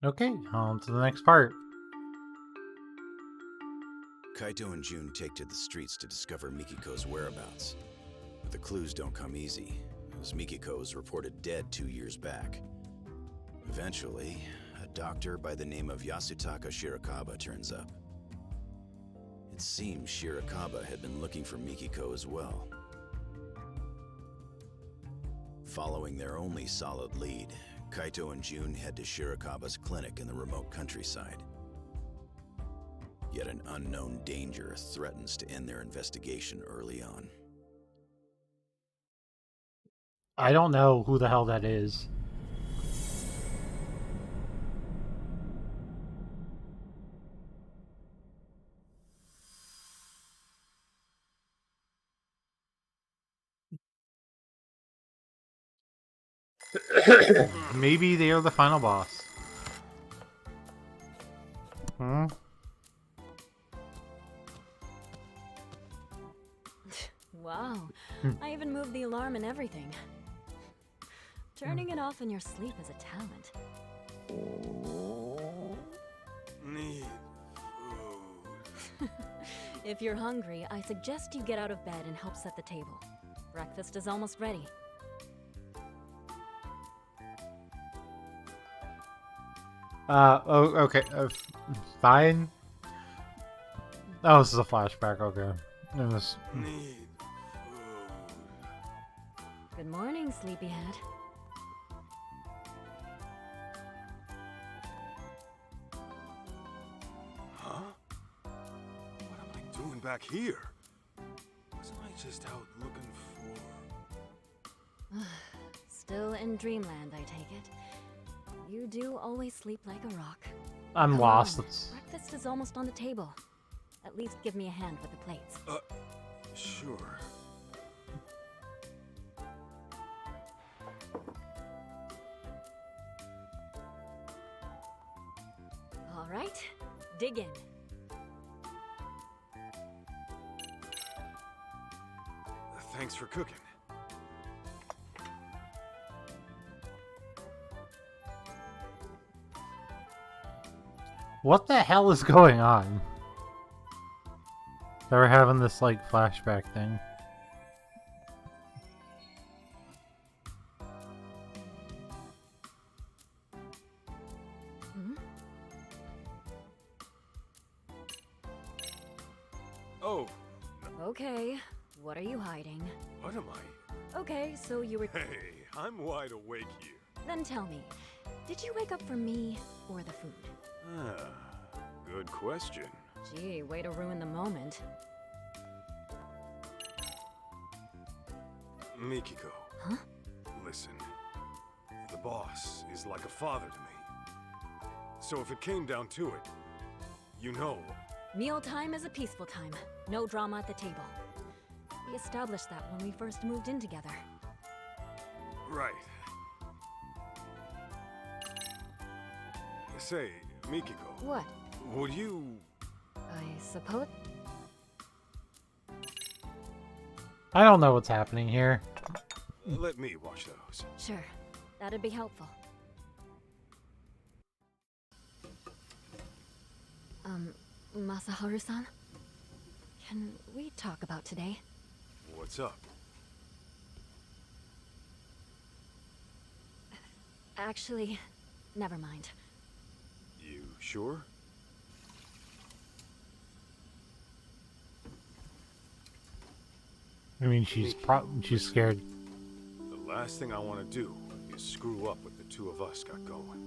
Okay, on to the next part. Kaito and Jun take to the streets to discover Mikiko's whereabouts. But the clues don't come easy, as Mikiko was reported dead 2 years back. Eventually, a doctor by the name of Yasutaka Shirakawa turns up. It seems Shirakawa had been looking for Mikiko as well. Following their only solid lead, Kaito and Jun head to Shirakawa's clinic in the remote countryside. Yet an unknown danger threatens to end their investigation early on. I don't know who the hell that is. Maybe they are the final boss. Hmm? Wow, I even moved the alarm and everything. Turning it off in your sleep is a talent. Need food. If you're hungry, I suggest you get out of bed and help set the table. Breakfast is almost ready. Oh, okay. Fine. Oh, this is a flashback, okay. It was... Need food. Good morning, sleepyhead. Huh? What am I doing back here? Wasn't I just out looking for... Still in dreamland, I take it. You do always sleep like a rock. I'm Come lost. on, breakfast is almost on the table. At least give me a hand with the plates. Sure. All right, dig in. Thanks for cooking. What the hell is going on? They were having this, like, flashback thing. Hmm? Oh, Okay, what are you hiding? what am I? Okay, so you were... Hey, I'm wide awake here. Then tell me, did you wake up for me or the food? Good question. Gee, way to ruin the moment. Mikiko. Huh? Listen, the boss is like a father to me. So if it came down to it, you know. Mealtime is a peaceful time. No drama at the table. We established that when we first moved in together. Right. Say, Mikiko, What? would you... I suppose... I don't know what's happening here. let me watch those? Sure, that'd be helpful. Masaharu-san? Can we talk about today? What's up? Actually, never mind. You sure? I mean, she's scared. The last thing I want to do is screw up what the two of us got going.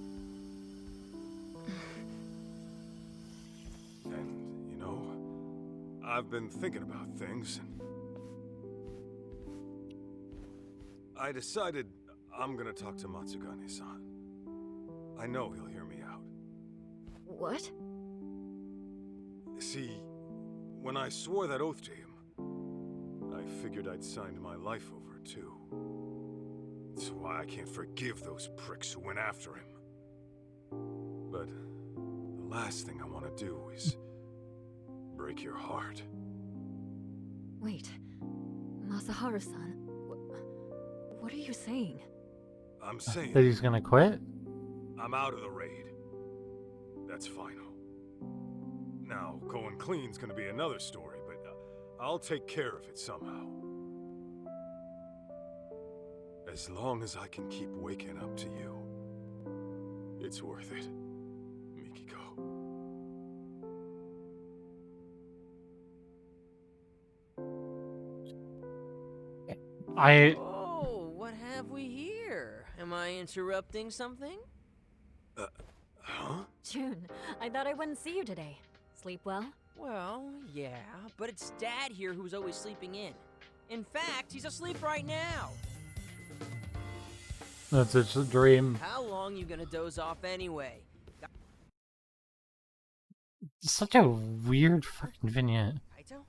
And, you know, I've been thinking about things, and I decided I'm gonna talk to Matsugane-san. I know he'll hear me out. What? See, when I swore that oath to him, I figured I'd signed my life over too. That's why I can't forgive those pricks who went after him. But the last thing I want to do is break your heart. Wait. Masaharu-san, what are you saying? I'm saying That he's gonna quit? I'm out of the raid. that's final. Now, going clean's gonna be another story, but I'll take care of it somehow. As long as I can keep waking up to you, it's worth it, Mikiko. Oh, what have we here? Am I interrupting something? Huh? June, I thought I wouldn't see you today. Sleep well? Well, yeah, but it's Dad here who's always sleeping in. In fact, he's asleep right now. That's just a dream. How long you gonna doze off anyway? Such a weird fucking vignette. Kaito?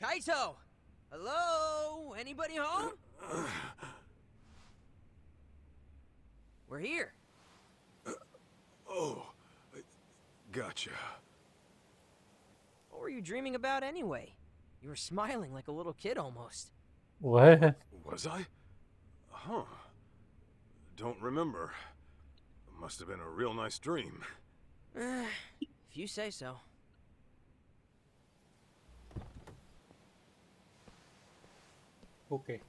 Kaito! Hello? Anybody home? We're here. Oh, gotcha. What were you dreaming about anyway? You were smiling like a little kid almost. What? Was I? Huh. Don't remember. Must have been a real nice dream. If you say so. Okay.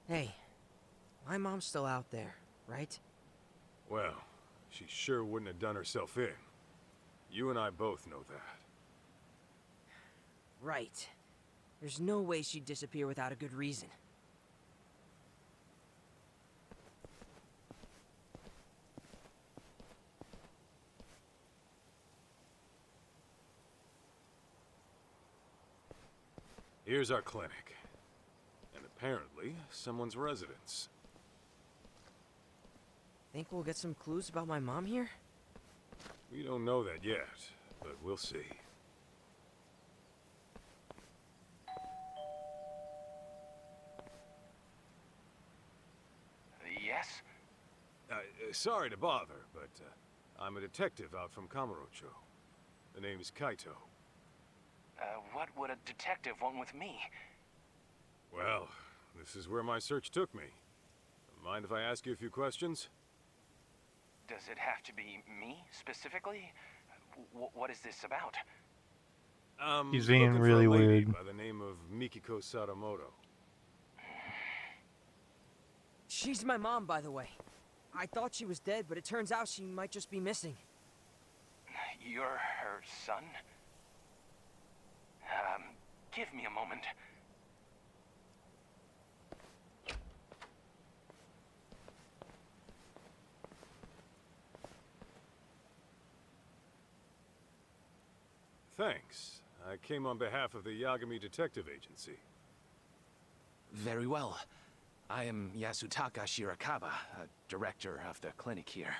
Hey, my mom's still out there, right? Well, she sure wouldn't have done herself in. You and I both know that. Right. There's no way she'd disappear without a good reason. Here's our clinic. And apparently, someone's residence. Think we'll get some clues about my mom here? We don't know that yet, but we'll see. Yes? Sorry to bother, but I'm a detective out from Kamurocho. The name is Kaito. What would a detective want with me? Well, this is where my search took me. Mind if I ask you a few questions? Does it have to be me, specifically? What is this about? He's being Looking really for a lady weird. by the name of Mikiko Sadamoto. She's my mom, by the way. I thought she was dead, but it turns out she might just be missing. You're her son? Give me a moment. Thanks. I came on behalf of the Yagami Detective Agency. Very well. I am Yasutaka Shirakawa, director of the clinic here.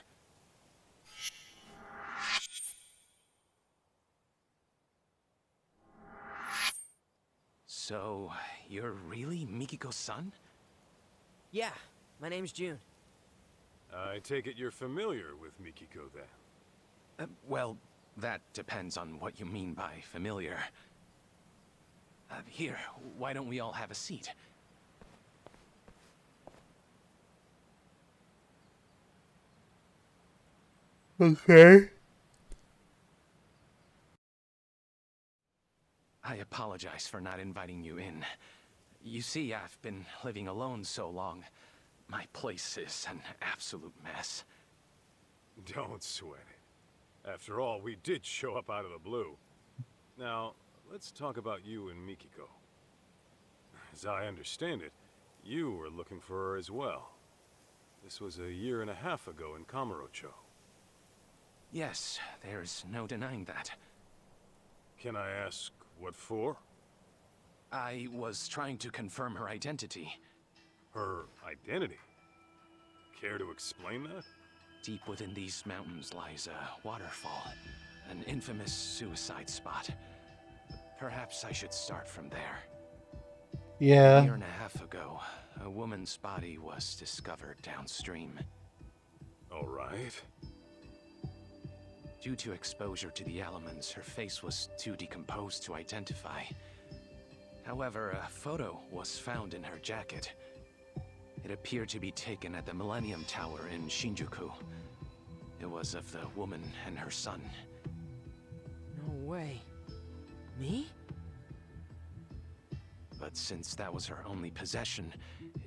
So, you're really Mikiko's son? Yeah, my name's June. I take it you're familiar with Mikiko then? Well, that depends on what you mean by familiar. Here, why don't we all have a seat? Okay. I apologize for not inviting you in. You see, I've been living alone so long. My place is an absolute mess. Don't sweat it. After all, we did show up out of the blue. Now, let's talk about you and Mikiko. As I understand it, you were looking for her as well. This was 1.5 years ago in Kamurocho. Yes, there's no denying that. Can I ask what for? I was trying to confirm her identity. Her identity? Care to explain that? Deep within these mountains lies a waterfall, an infamous suicide spot. Perhaps I should start from there. A Yeah. 1.5 years ago, a woman's body was discovered downstream. All right. Due to exposure to the elements, her face was too decomposed to identify. However, a photo was found in her jacket. It appeared to be taken at the Millennium Tower in Shinjuku. It was of the woman and her son. No way. Me? But since that was her only possession,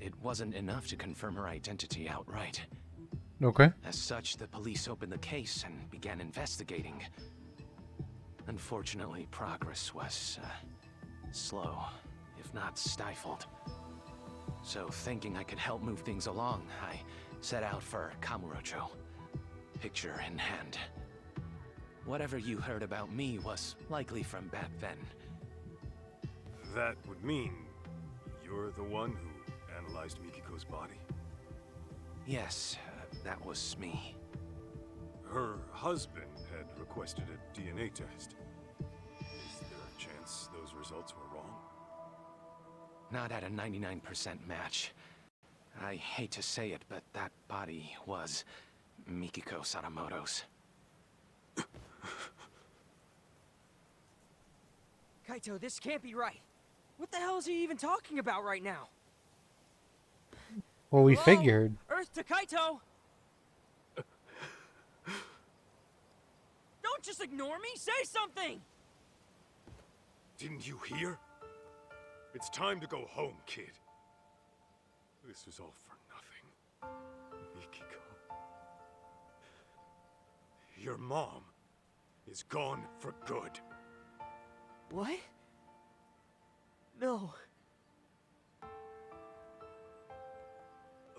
it wasn't enough to confirm her identity outright. Okay. As such, the police opened the case and began investigating. Unfortunately, progress was slow, if not stifled. So, thinking I could help move things along, I set out for Kamurocho, picture in hand. Whatever you heard about me was likely from back then. That would mean you're the one who analyzed Mikiko's body? Yes, that was me. Her husband had requested a DNA test. Is there a chance those results were wrong? Not at a 99% match. I hate to say it, but that body was Mikiko Sadamoto's. Kaito, this can't be right. What the hell is he even talking about right now? Well, we Hello? figured. Earth to Kaito! Don't just ignore me, say something! Didn't you hear? It's time to go home, kid. This was all for nothing. Mikiko. Your mom is gone for good. What? No.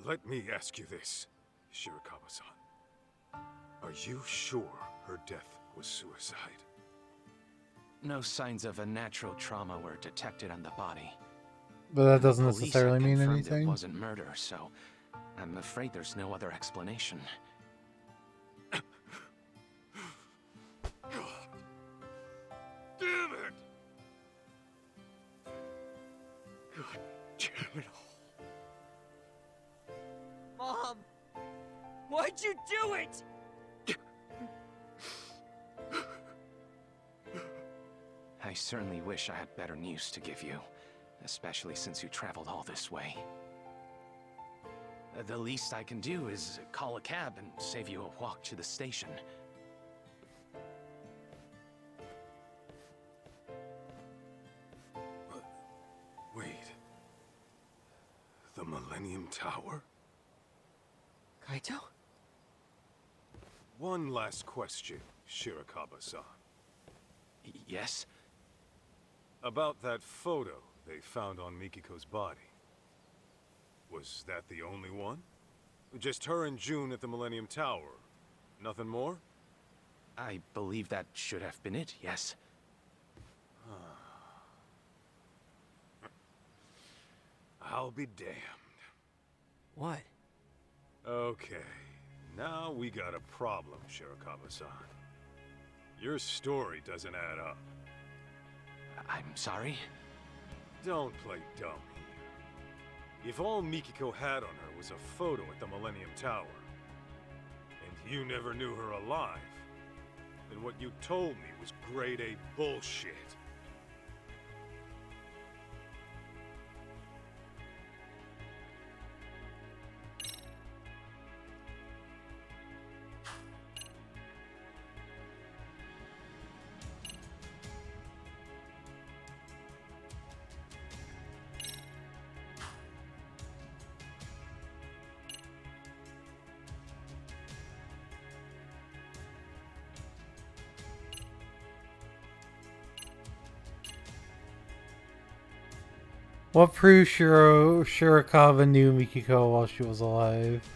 Let me ask you this, Shirakawa-san. Are you sure her death was suicide? No signs of a natural trauma were detected on the body. But that doesn't Police necessarily have mean confirmed anything. It wasn't murder, so I'm afraid there's no other explanation. Damn it! God damn it all. Mom! Why'd you do it? I certainly wish I had better news to give you, especially since you traveled all this way. The least I can do is call a cab and save you a walk to the station. Wait. The Millennium Tower? Kaito? One last question, Shirakawa-san. Yes? About that photo they found on Mikiko's body. Was that the only one? Just her and June at the Millennium Tower? Nothing more? I believe that should have been it, yes. I'll be damned. What? Okay, now we got a problem, Shirakawa-san. Your story doesn't add up. I'm sorry? Don't play dumb here. If all Mikiko had on her was a photo at the Millennium Tower, and you never knew her alive, then what you told me was grade A bullshit. What proves Shirakawa knew Mikiko while she was alive?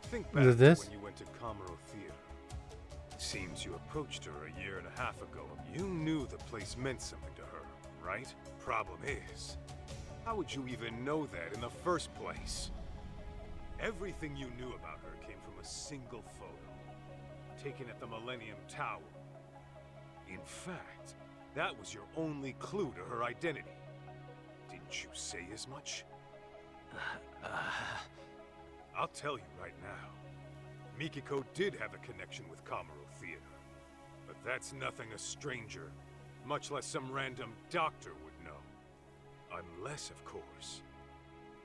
Think Is back it to this? when you went to Kamuro Theater. Seems you approached her a year and a half ago. You knew the place meant something to her, right? Problem is, how would you even know that in the first place? Everything you knew about her came from a single photo, taken at the Millennium Tower. In fact, that was your only clue to her identity. Didn't you say as much? I'll tell you right now. Mikiko did have a connection with Kamuro Theater. But that's nothing a stranger, much less some random doctor would know. Unless, of course,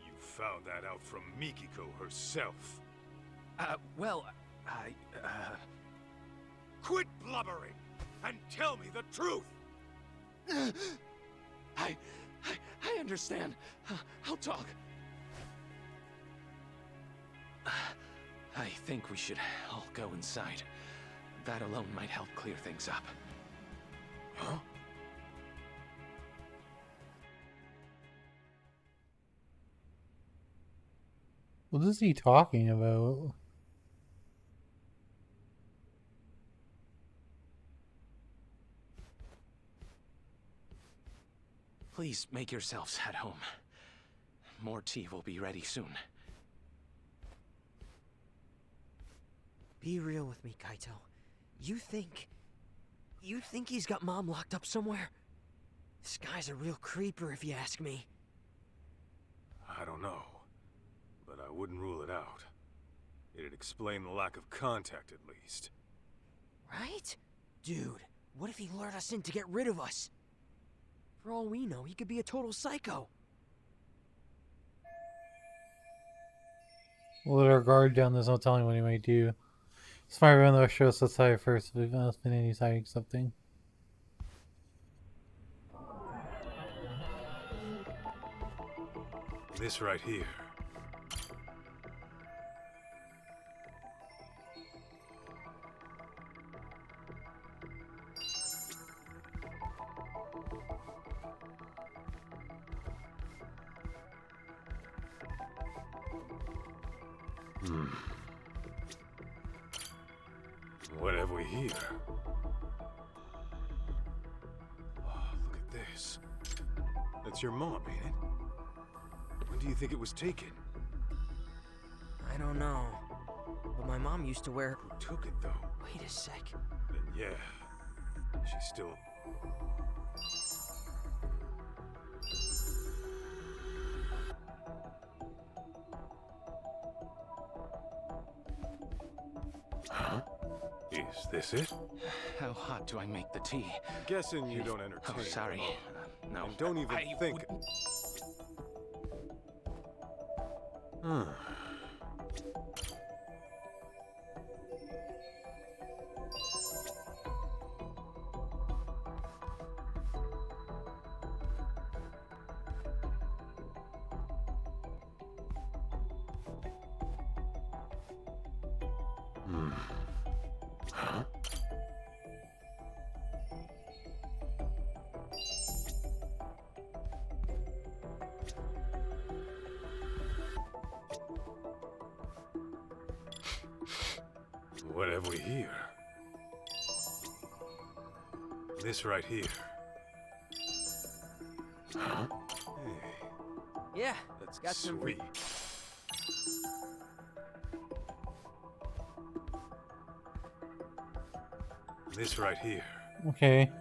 you found that out from Mikiko herself. Well, Quit blubbering and tell me the truth! I understand. I'll talk. I think we should all go inside. That alone might help clear things up. Huh? What is he talking about? Please make yourselves at home. More tea will be ready soon. Be real with me, Kaito. You think he's got Mom locked up somewhere? This guy's a real creeper, if you ask me. I don't know, but I wouldn't rule it out. It'd explain the lack of contact, at least. Right? Dude, what if he lured us in to get rid of us? For all we know, he could be a total psycho. We'll let our guard down. There's no telling what he might do. Smart run though shows us how first if we've been any hiding something. This right here. What have we here? Oh, look at this. That's your mom, ain't it? When do you think it was taken? I don't know. But my mom used to wear... Who took it, though? Wait a sec. Then yeah, she's still... Huh? Is this it? How hot do I make the tea? Guessing you don't entertain. Oh, sorry. No. And don't even I think... wouldn't- Hmm. Huh? What have we here? This right here. Huh? Hey, Yeah, that's got some... sweet. This right here. Okay.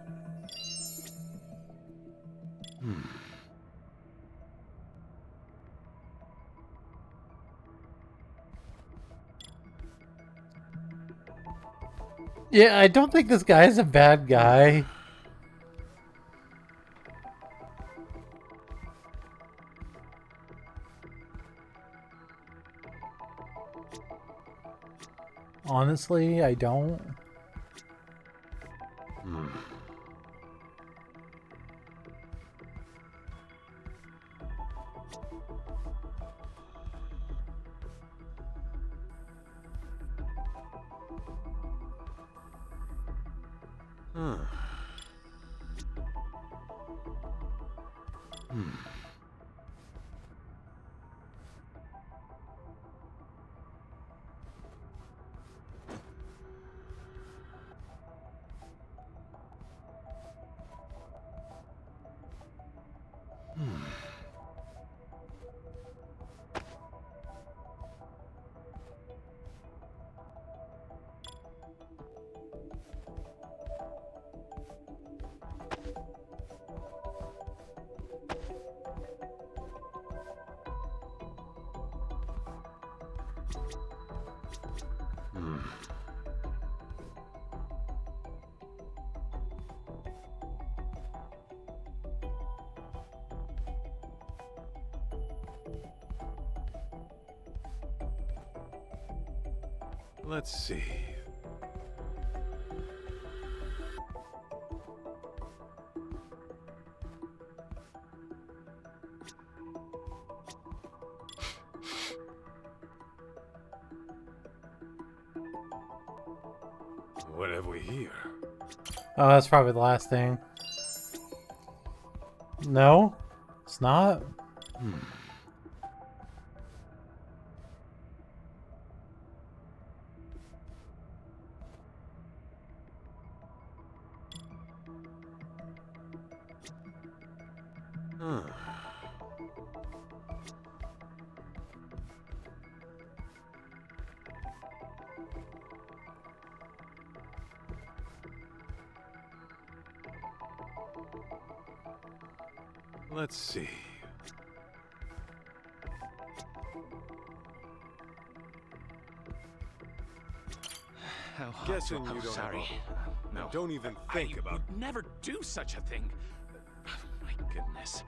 Yeah, I don't think this guy's a bad guy. Honestly, I don't. Let's see. What have we here? Oh, that's probably the last thing. No? It's not? Huh. Let's see. Oh, Guessing you don't sorry. have No. Don't even think I about. would never do such a thing. My goodness.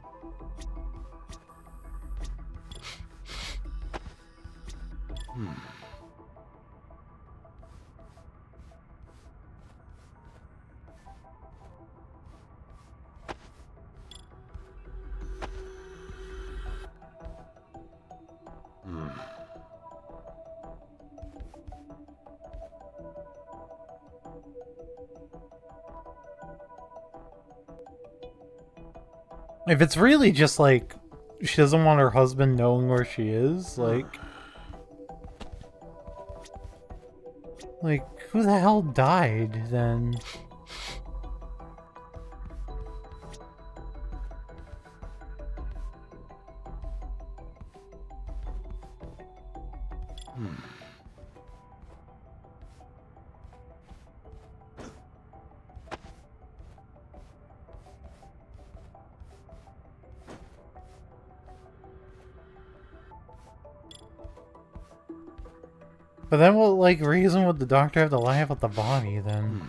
If it's really just like she doesn't want her husband knowing where she is, like who the hell died then? But then what reason would the doctor have to lie about the body then?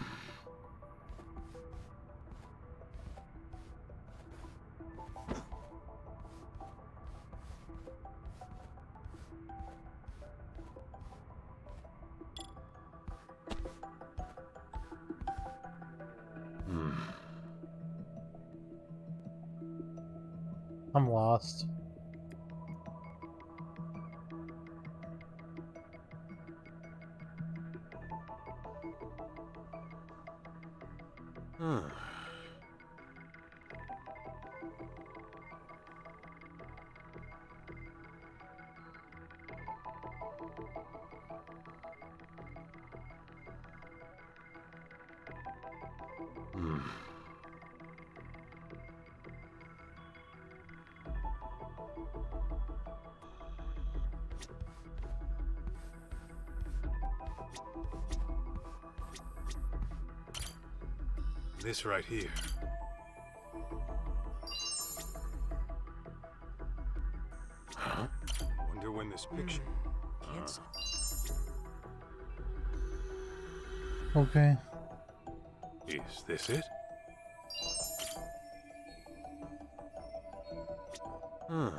I'm lost. Huh. This right here. Huh? Wonder when this picture. Can't s- Okay. Is this it? Huh.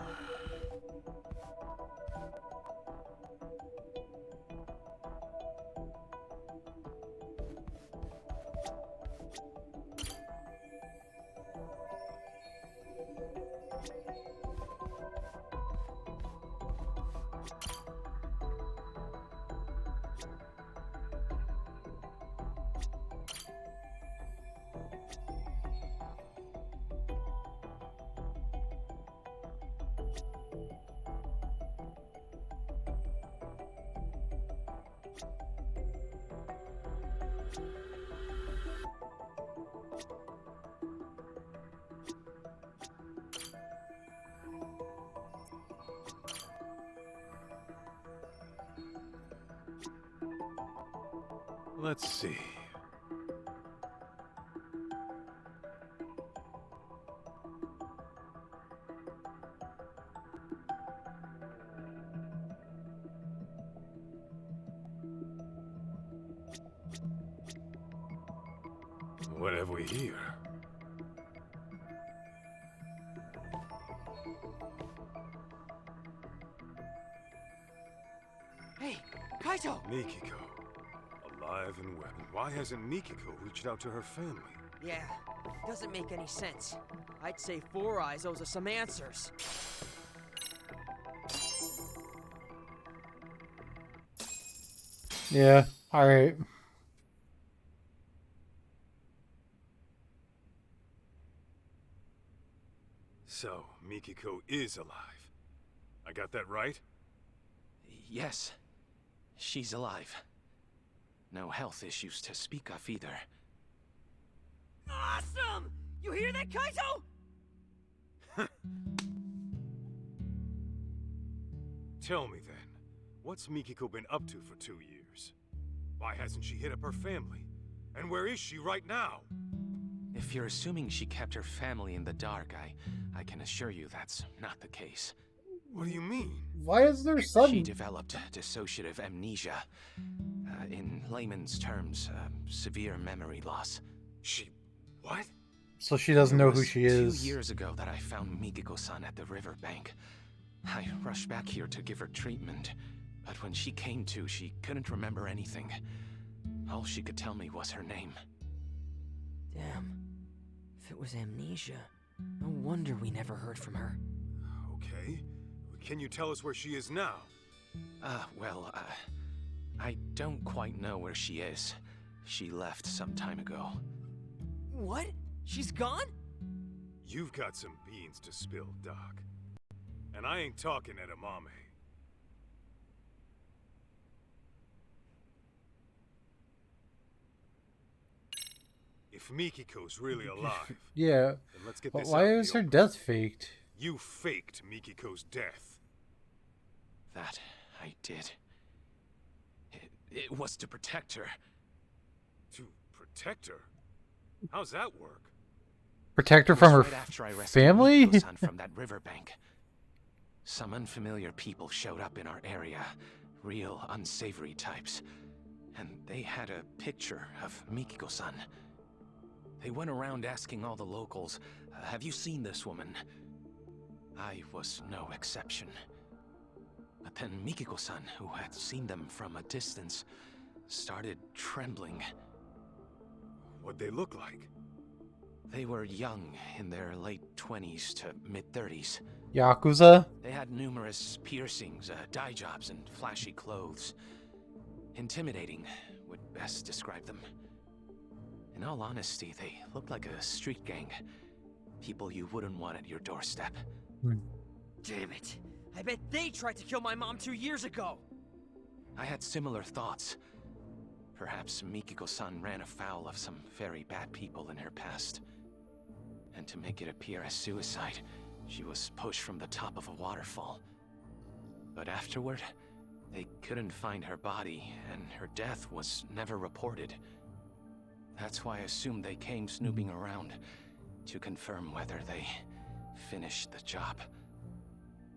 Let's see. What have we here? Hey, Kaito! Mikiko. alive and well. Why hasn't Mikiko reached out to her family? Yeah, doesn't make any sense. I'd say Four Eyes owes us some answers. Yeah. All right. So, Mikiko is alive. I got that right? Yes, she's alive. No health issues to speak of either. Awesome! You hear that, Kaito? Tell me then, what's Mikiko been up to for 2 years? Why hasn't she hit up her family? And where is she right now? If you're assuming she kept her family in the dark, I can assure you that's not the case. What do you mean? Why is there She sudden? developed dissociative amnesia. In layman's terms, severe memory loss. She... what? So she doesn't know It who was she is. 2 years ago that I found Mikiko-san at the riverbank. I rushed back here to give her treatment, but when she came to, she couldn't remember anything. All she could tell me was her name. Damn. If it was amnesia, no wonder we never heard from her. Okay. Can you tell us where she is now? I don't quite know where she is. She left some time ago. What? She's gone? You've got some beans to spill, Doc. And I ain't talking edamame. If Mikiko's really alive, Yeah. then let's get But this why out in is the her open. death faked? You faked Mikiko's death. That I did. It was to protect her. To protect her? How's that work? Protect her It was from her right after I rescued family? Mikiko-san from that riverbank. Some unfamiliar people showed up in our area. Real unsavory types. And they had a picture of Mikiko-san. They went around asking all the locals, have you seen this woman? I was no exception. But then Mikiko-san, who had seen them from a distance, started trembling. What'd they look like? They were young, in their late 20s to mid-30s. Yakuza? They had numerous piercings, dye jobs, and flashy clothes. Intimidating would best describe them. In all honesty, they looked like a street gang. People you wouldn't want at your doorstep. Damn it. I bet they tried to kill my mom 2 years ago. I had similar thoughts. Perhaps Mikiko-san ran afoul of some very bad people in her past. And to make it appear as suicide, she was pushed from the top of a waterfall. But afterward, they couldn't find her body, and her death was never reported. That's why I assumed they came snooping around to confirm whether they finished the job.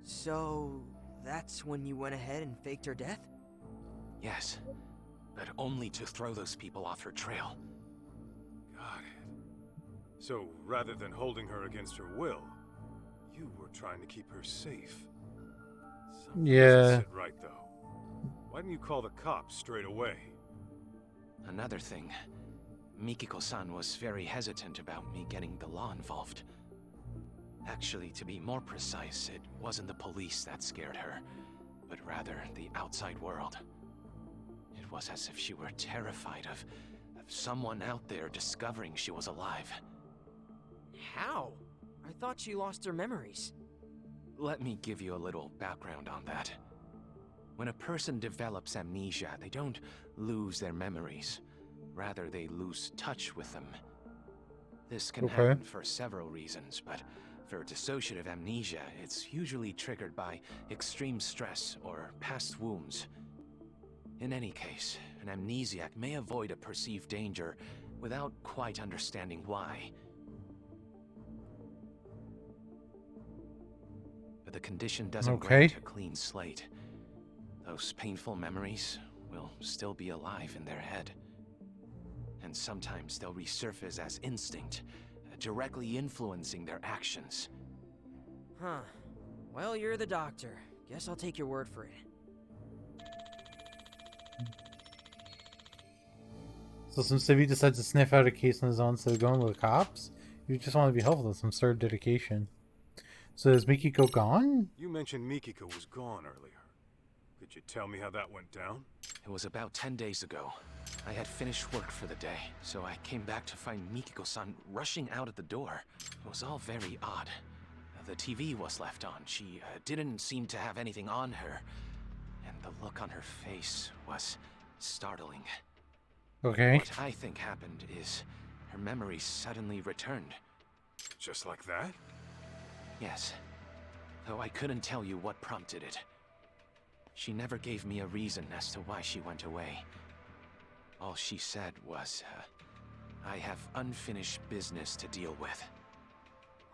So, that's when you went ahead and faked her death? Yes, but only to throw those people off her trail. Got it. So, rather than holding her against her will, you were trying to keep her safe. Something Yeah. doesn't sit right, though. Why didn't you call the cops straight away? Another thing, Mikiko-san was very hesitant about me getting the law involved. Actually, to be more precise, it wasn't the police that scared her, but rather the outside world. It was as if she were terrified of someone out there discovering she was alive. How? I thought she lost her memories. Let me give you a little background on that. When a person develops amnesia, they don't lose their memories. Rather, they lose touch with them. This can Okay. happen for several reasons, but for dissociative amnesia, it's usually triggered by extreme stress or past wounds. In any case, an amnesiac may avoid a perceived danger without quite understanding why. But the condition doesn't Okay. grant a clean slate. Those painful memories will still be alive in their head. And sometimes they'll resurface as instinct, directly influencing their actions. Huh. Well, you're the doctor. Guess I'll take your word for it. So since Civi decides to sniff out a case on his own instead of going to the cops, you just want to be helpful with some sort of dedication. So is Mikiko gone? You mentioned Mikiko was gone earlier. Could you tell me how that went down? It was about 10 days ago. I had finished work for the day, so I came back to find Mikiko-san rushing out at the door. It was all very odd. The TV was left on. She didn't seem to have anything on her. And the look on her face was startling. Okay. What I think happened is her memory suddenly returned. Just like that? Yes. Though I couldn't tell you what prompted it. She never gave me a reason as to why she went away. All she said was, I have unfinished business to deal with.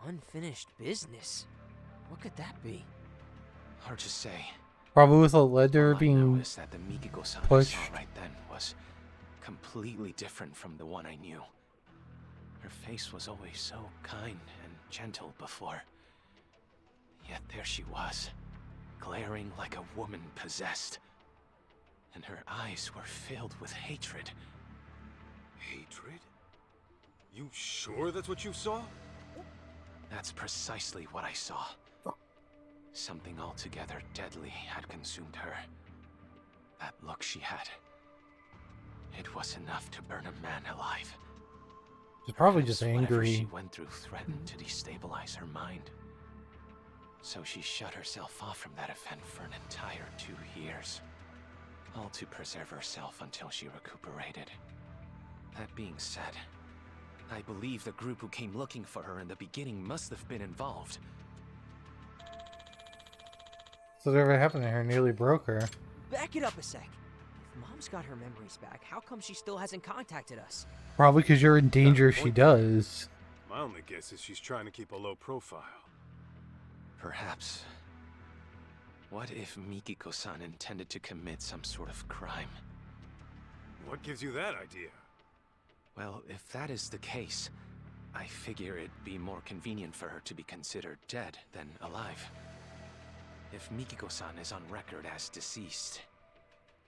Unfinished business? What could that be? Hard to say. Probably with a letter All I know being is that the Mikiko-san I pushed. saw right then was completely different from the one I knew. Her face was always so kind and gentle before. Yet there she was, glaring like a woman possessed. And her eyes were filled with hatred. Hatred? You sure that's what you saw? That's precisely what I saw. Something altogether deadly had consumed her. That look she had. It was enough to burn a man alive. She's probably just Perhaps whatever she angry. went through threatened to destabilize her mind. So she shut herself off from that event for an entire 2 years. All to preserve herself until she recuperated. That being said, I believe the group who came looking for her in the beginning must have been involved. So whatever happened to her nearly broke her. Back it up a sec. If Mom's got her memories back, how come she still hasn't contacted us? Probably because you're in danger if she point. does. My only guess is she's trying to keep a low profile. Perhaps. What if Mikiko-san intended to commit some sort of crime? What gives you that idea? Well, if that is the case, I figure it'd be more convenient for her to be considered dead than alive. If Mikiko-san is on record as deceased,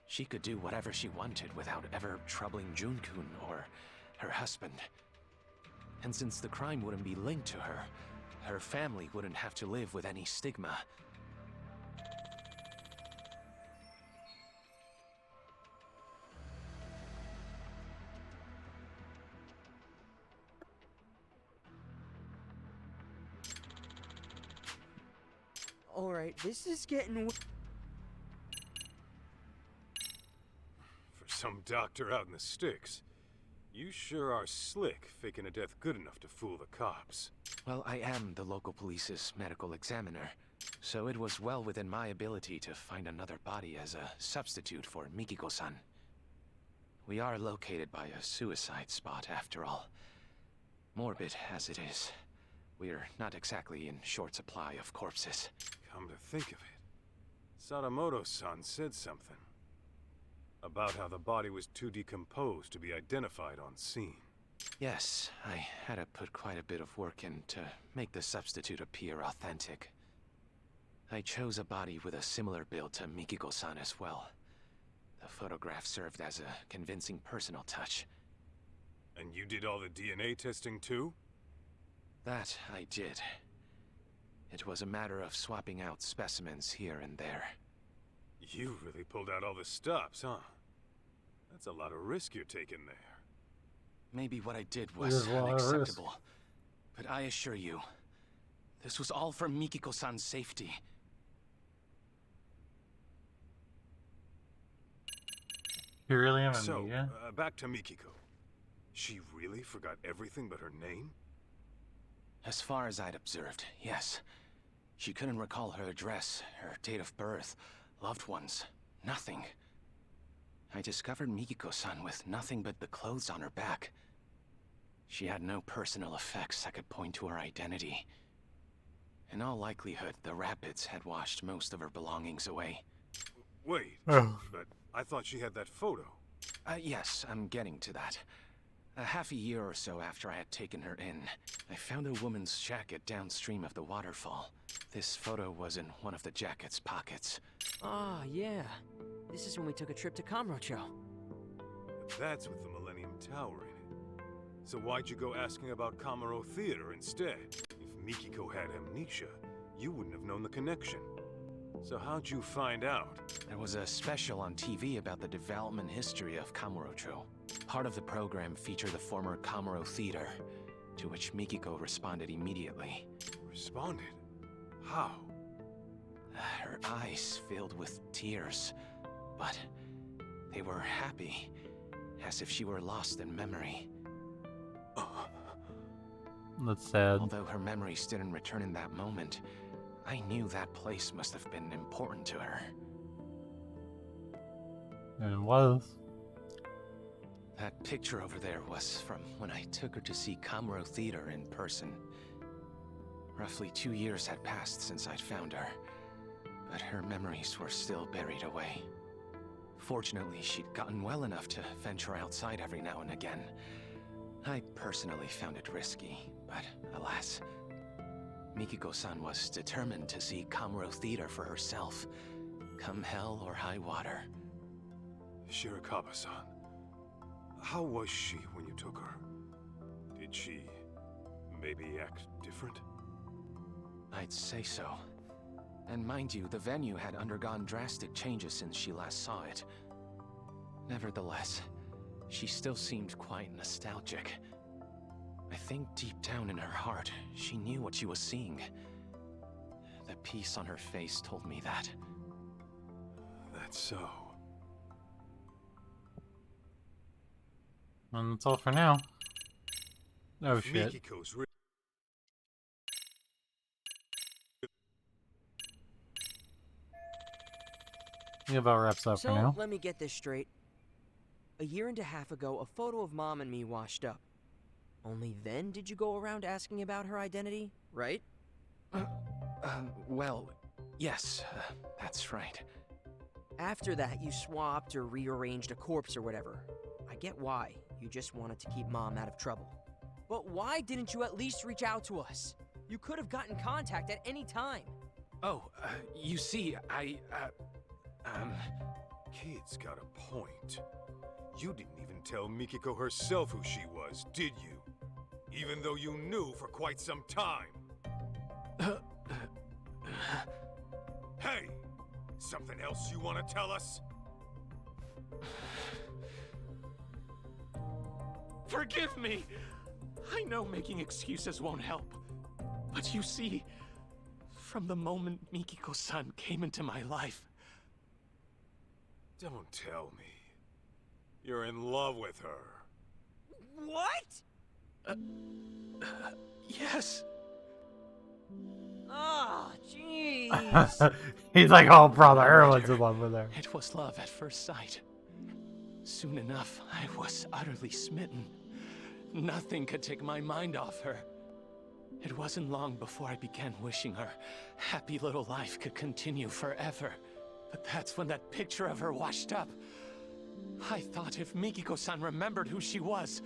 she could do whatever she wanted without ever troubling Jun-kun or her husband. And since the crime wouldn't be linked to her, her family wouldn't have to live with any stigma. Alright, this is getting... For some doctor out in the sticks, you sure are slick, faking a death good enough to fool the cops. Well, I am the local police's medical examiner, so it was well within my ability to find another body as a substitute for Mikiko-san. We are located by a suicide spot, after all. Morbid as it is, we're not exactly in short supply of corpses. Come to think of it, Sadamoto-san said something about how the body was too decomposed to be identified on scene. Yes, I had to put quite a bit of work in to make the substitute appear authentic. I chose a body with a similar build to Mikiko-san as well. The photograph served as a convincing personal touch. And you did all the DNA testing too? That I did. It was a matter of swapping out specimens here and there. You really pulled out all the stops, huh? That's a lot of risk you're taking there. Maybe what I did was There's a lot of risk. unacceptable. But I assure you, this was all for Mikiko-san's safety. You really am So, back to Mikiko. She really forgot everything but her name? As far as I'd observed, yes. She couldn't recall her address, her date of birth, loved ones, nothing. I discovered Mikiko-san with nothing but the clothes on her back. She had no personal effects that could point to her identity. In all likelihood, the rapids had washed most of her belongings away. Wait, Oh. but I thought she had that photo. Yes, I'm getting to that. Half a year or so after I had taken her in, I found a woman's jacket downstream of the waterfall. This photo was in one of the jacket's pockets. Ah, yeah. This is when we took a trip to Kamurocho. But that's with the Millennium towering. So why'd you go asking about Kamuro Theater instead? If Mikiko had amnesia, you wouldn't have known the connection. So how'd you find out? There was a special on TV about the development history of Kamurocho. Part of the program featured the former Kamuro Theater, to which Mikiko responded immediately. Responded? How? Her eyes filled with tears, but they were happy, as if she were lost in memory. That's sad. Although her memories didn't return in that moment, I knew that place must have been important to her. And it was. That picture over there was from when I took her to see Kamuro Theater in person. Roughly 2 years had passed since I'd found her, but her memories were still buried away. Fortunately, she'd gotten well enough to venture outside every now and again. I personally found it risky, but alas, Mikiko-san was determined to see Kamuro Theater for herself, come hell or high water. Shirakawa-san, how was she when you took her? Did she maybe act different? I'd say so. And mind you, the venue had undergone drastic changes since she last saw it. Nevertheless, she still seemed quite nostalgic. I think deep down in her heart, she knew what she was seeing. The peace on her face told me that. That's so. And that's all for now. Oh If shit. Mikiko's I think about wraps up for So, now. let me get this straight. A year and a half ago, a photo of Mom and me washed up. Only then did you go around asking about her identity, right? Well, yes, that's right. After that, you swapped or rearranged a corpse or whatever. I get why. You just wanted to keep Mom out of trouble. But why didn't you at least reach out to us? You could have gotten contact at any time. Oh, you see, Kid's got a point. You didn't even tell Mikiko herself who she was, did you? Even though you knew for quite some time. Hey! Something else you want to tell us? Forgive me! I know making excuses won't help. But you see, from the moment Mikiko-san came into my life... Don't tell me. You're in love with her. What? Yes. Ah, jeez. He's like, oh brother, everyone's in love with her. It was love at first sight. Soon enough, I was utterly smitten. Nothing could take my mind off her. It wasn't long before I began wishing her happy little life could continue forever. But that's when that picture of her washed up. I thought if Mikiko-san remembered who she was,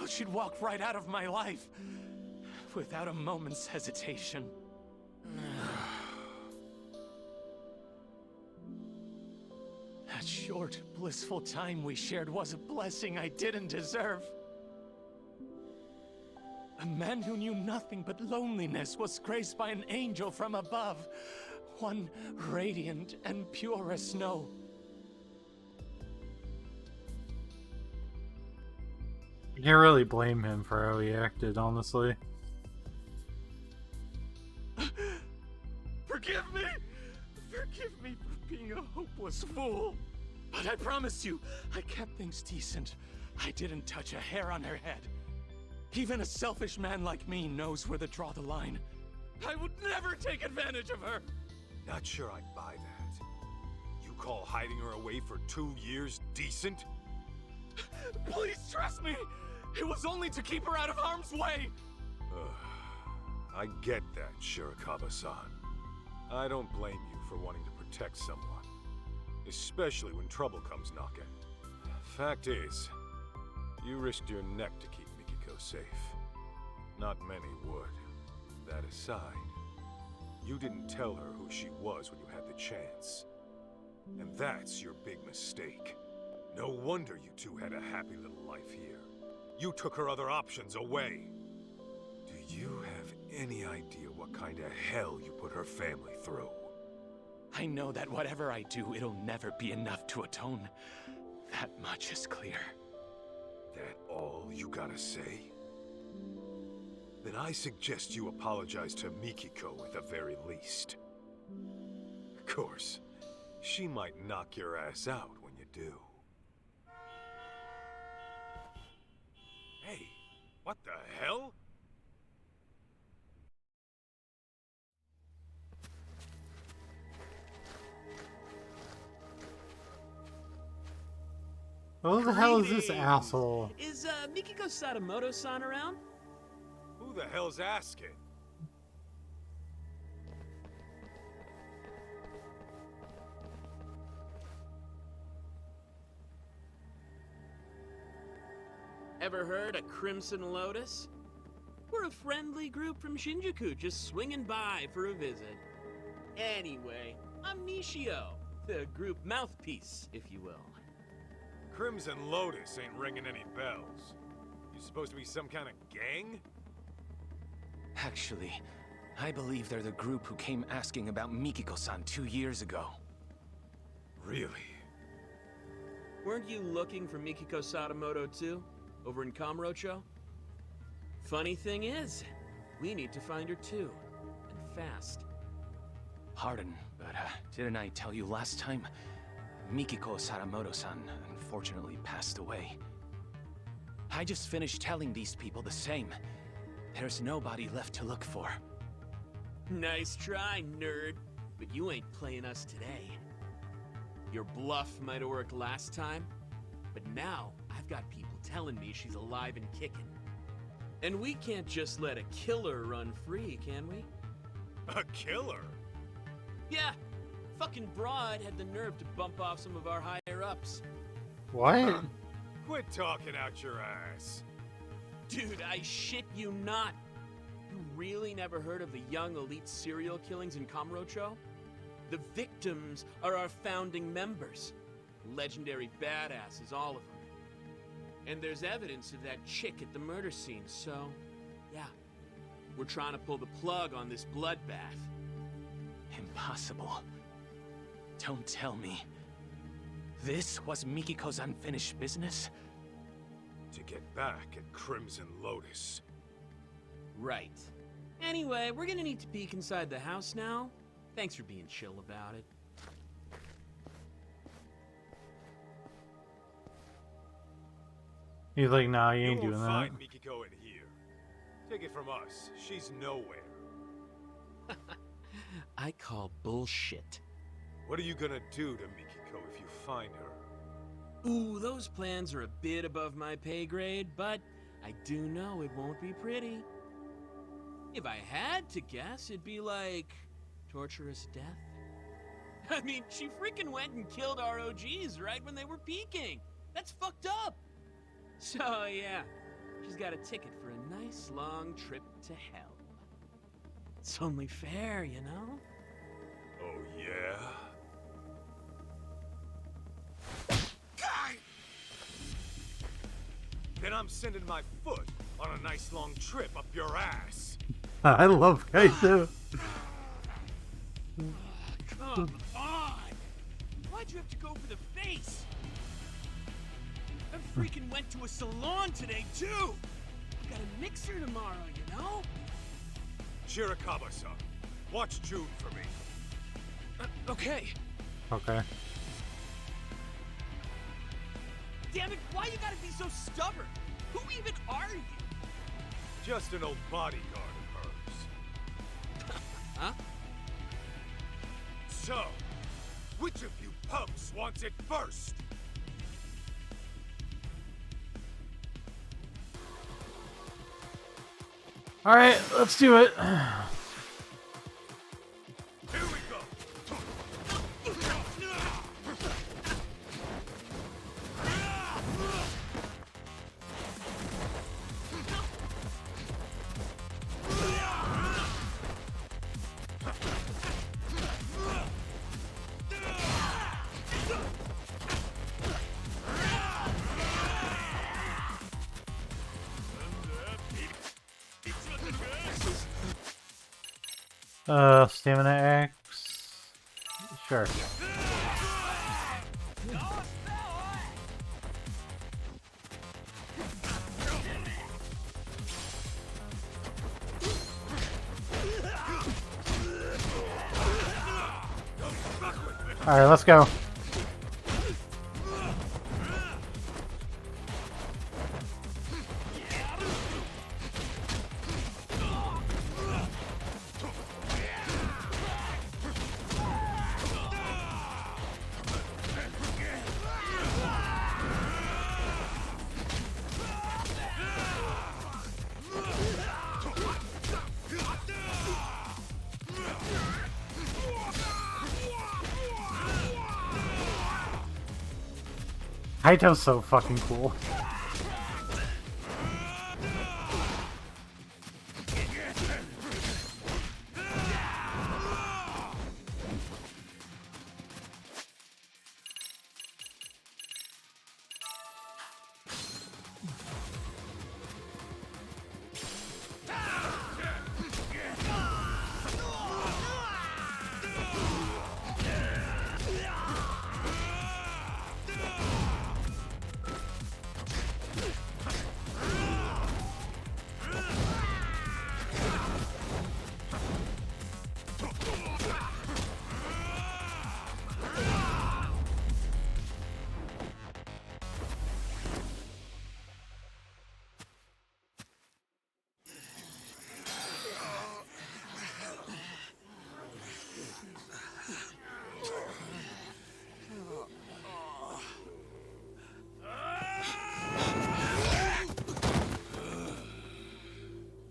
she'd walk right out of my life. Without a moment's hesitation. That short, blissful time we shared was a blessing I didn't deserve. A man who knew nothing but loneliness was graced by an angel from above, one radiant and pure as snow. You can't really blame him for how he acted, honestly. Forgive me! Forgive me for being a hopeless fool! But I promise you, I kept things decent. I didn't touch a hair on her head. Even a selfish man like me knows where to draw the line. I would never take advantage of her! Not sure I'd buy that. You call hiding her away for 2 years decent? Please trust me! It was only to keep her out of harm's way! I get that, Shirakawa-san. I don't blame you for wanting to protect someone. Especially when trouble comes knocking. Fact is, you risked your neck to keep Mikiko safe. Not many would. That aside, you didn't tell her who she was when you had the chance. And that's your big mistake. No wonder you two had a happy little life here. You took her other options away. Do you have any idea what kind of hell you put her family through? I know that whatever I do, it'll never be enough to atone. That much is clear. That all you gotta say? Then I suggest you apologize to Mikiko at the very least. Of course, she might knock your ass out when you do. Hey, what the hell? Who the hell is this Greetings. asshole? Is Mikiko Sadamoto-san around? Who the hell's asking? Ever heard of Crimson Lotus? We're a friendly group from Shinjuku, just swinging by for a visit. Anyway, I'm Nishio, the group mouthpiece, if you will. Crimson Lotus ain't ringing any bells. You supposed to be some kind of gang? Actually, I believe they're the group who came asking about Mikiko-san 2 years ago. Really? Weren't you looking for Mikiko Sadamoto too, over in Kamurocho? Funny thing is, we need to find her too, and fast. Pardon, but didn't I tell you last time? Mikiko Sadamoto-san unfortunately passed away. I just finished telling these people the same. There's nobody left to look for. Nice try, nerd, but you ain't playing us today. Your bluff might have worked last time, but now I've got people telling me she's alive and kicking. And we can't just let a killer run free, can we? A killer? Yeah, fucking broad had the nerve to bump off some of our higher-ups. What? Quit talking out your ass. Dude, I shit you not. You really never heard of the young elite serial killings in Kamurocho? The victims are our founding members. Legendary badasses, all of them. And there's evidence of that chick at the murder scene, so... yeah. We're trying to pull the plug on this bloodbath. Impossible. Don't tell me. This was Mikiko's unfinished business? To get back at Crimson Lotus. Right. Anyway, we're gonna need to peek inside the house now. Thanks for being chill about it. He's like, nah, you You ain't won't doing that. find Mikiko in here. Take it from us, she's nowhere. I call bullshit. What are you gonna do to Mikiko if you find her? Ooh, those plans are a bit above my pay grade, but I do know it won't be pretty. If I had to guess, it'd be like... torturous death? I mean, she freaking went and killed our OGs right when they were peaking! That's fucked up! So, yeah, she's got a ticket for a nice long trip to hell. It's only fair, you know? Oh, yeah? Then I'm sending my foot on a nice long trip up your ass. I love Kaito. Come on! Why'd you have to go for the face? I freaking went to a salon today, too! I got a mixer tomorrow, you know? Shirakawa-san, watch June for me. Okay. Okay. Damn it, why you gotta be so stubborn? Who even are you? Just an old bodyguard of hers. Huh? So, which of you punks wants it first? All right, let's do it. Here we go. Stamina X. Sure. Alright, let's go. Kaito's so fucking cool.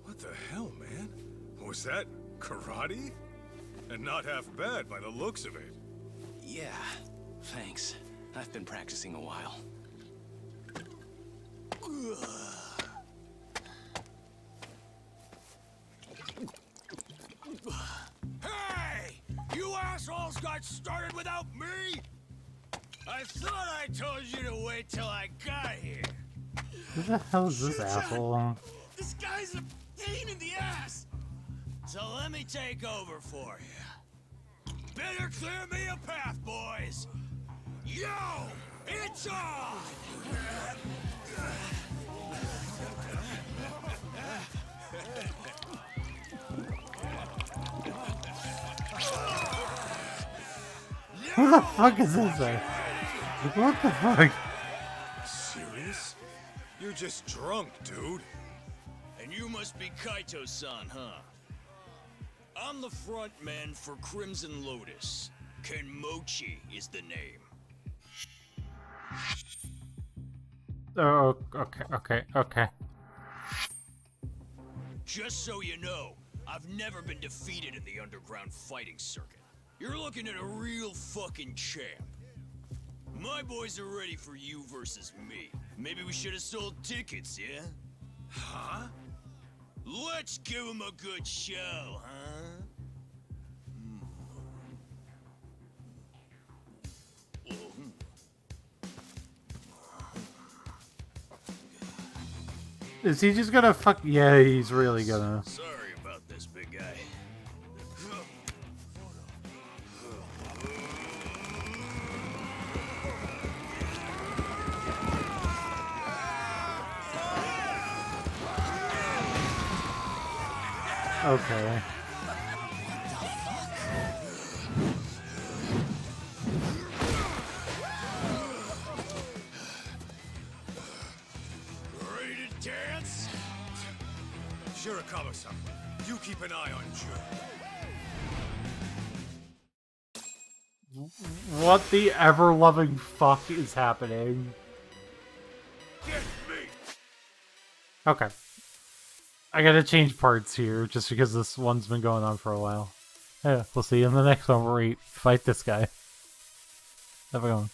What the hell, man? Was that karate? And not half bad by the looks of it. Yeah, thanks. I've been practicing a while. Hey! You assholes got started without me? I thought I told you to wait till I got here. Who the hell is this asshole? This guy's a pain in the ass. So let me take over for you. Better clear me a path, boys. Yo! It's on! Who the fuck is this guy? What the fuck? Serious? You're just drunk, dude. And you must be Kaito-san, huh? I'm the front man for Crimson Lotus. Kenmochi is the name. Oh, okay. Just so you know, I've never been defeated in the underground fighting circuit. You're looking at a real fucking champ. My boys are ready for you versus me. Maybe we should have sold tickets, yeah? Huh? Let's give them a good show, huh? Is he just gonna fuck? Yeah, he's really gonna. Sorry about this, big guy. Okay. Ready to dance? Shirakawa-san, you keep an eye on June. What the ever-loving fuck is happening? Get me! Okay. I gotta change parts here, just because this one's been going on for a while. Yeah, we'll see you in the next one where we fight this guy. Have a good one.